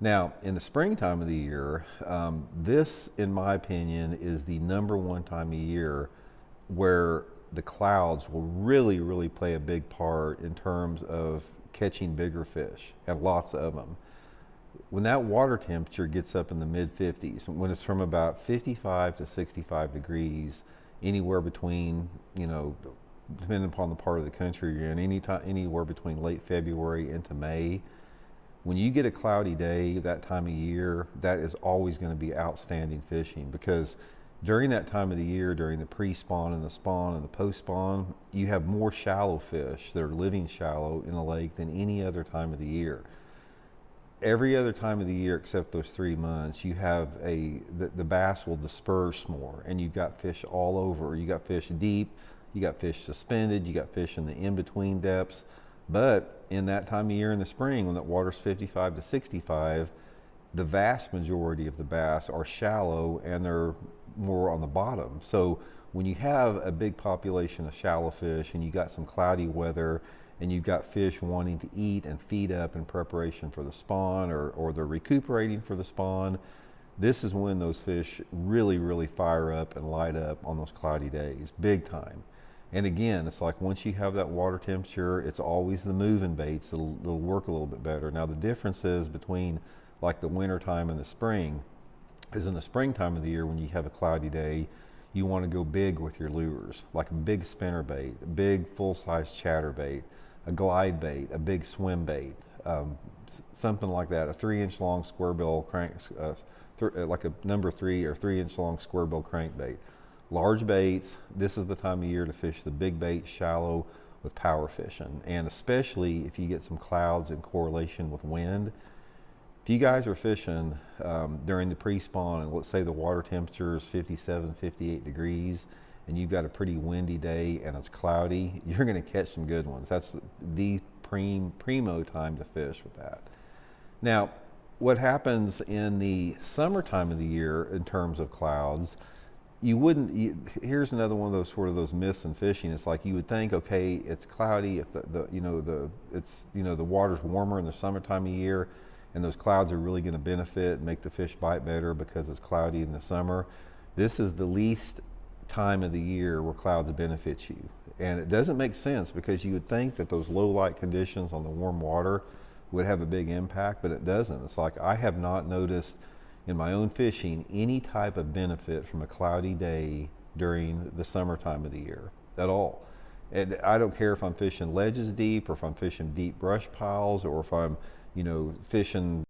Now, in the springtime of the year, this, in my opinion, is the number one time of year where the clouds will really, really play a big part in terms of catching bigger fish, and lots of them. When that water temperature gets up in the mid 50s, when it's from about 55 to 65 degrees, anywhere between, depending upon the part of the country you're in, anywhere between late February into May, when you get a cloudy day that time of year, that is always going to be outstanding fishing because during that time of the year, during the pre-spawn and the spawn and the post-spawn, you have more shallow fish that are living shallow in a lake than any other time of the year. Every other time of the year except those 3 months, you have the bass will disperse more, and you've got fish all over. You got fish deep, you got fish suspended, you got fish in the in-between depths. But in that time of year in the spring, when that water's 55 to 65, the vast majority of the bass are shallow and they're more on the bottom. So when you have a big population of shallow fish and you got some cloudy weather and you've got fish wanting to eat and feed up in preparation for the spawn, or they're recuperating for the spawn, this is when those fish really, really fire up and light up on those cloudy days, big time. And again, it's like once you have that water temperature, it's always the moving baits that'll work a little bit better. Now the difference is between like the winter time and the spring is in the springtime of the year when you have a cloudy day, you want to go big with your lures, like a big spinner bait, a big full-size chatter bait, a glide bait, a big swim bait, something like that, a 3-inch long square bill crank, like a number 3 or 3-inch long square bill crankbait. Large baits, this is the time of year to fish the big bait shallow with power fishing, and especially if you get some clouds in correlation with wind. If you guys are fishing during the pre-spawn and let's say the water temperature is 57, 58 degrees and you've got a pretty windy day and it's cloudy, you're going to catch some good ones. That's the primo time to fish with that. Now, what happens in the summertime of the year in terms of clouds, here's another one of those sort of those myths in fishing. It's like you would think, okay, it's cloudy if the water's warmer in the summertime of year, and those clouds are really going to benefit and make the fish bite better because it's cloudy in the summer. This is the least time of the year where clouds benefit you. And it doesn't make sense because you would think that those low light conditions on the warm water would have a big impact, but it doesn't. It's like I have not noticed in my own fishing any type of benefit from a cloudy day during the summertime of the year at all. And I don't care if I'm fishing ledges deep or if I'm fishing deep brush piles or if I'm fishing